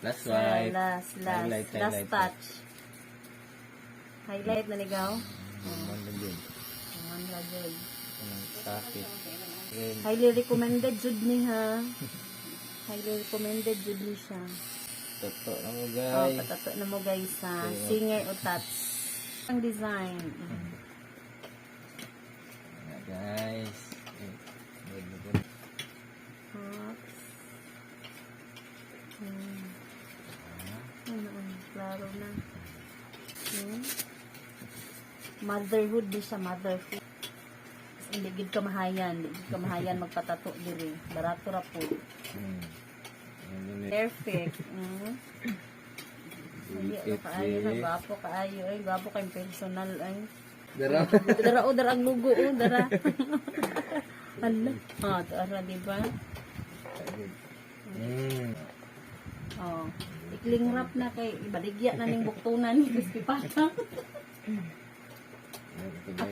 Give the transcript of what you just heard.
Last swipe. Last Highlight. touch. Highlight na ligaw. Ano din? Ang lagay. Sakit. Then, Highly recommended jud ni ha. Highly recommended jud ni siya. toto na mo Oh, guys. patato na mo guys ha. Okay. Singer o touch. Ang design. Ayan, guys. Hot. Klaro na. Motherhood di siya, motherhood. Hindi gid ka mahayan, magpatato diri. Barato ra po. Perfect. Hindi kaayo na gwapo kaayo ay gwapo kay personal ay. Dara. Dara ang lugo dara. Hala. Ara di ba? Oh, ikling rap na kay ibaligya na ning buktunan ni Crispy Patang. Ako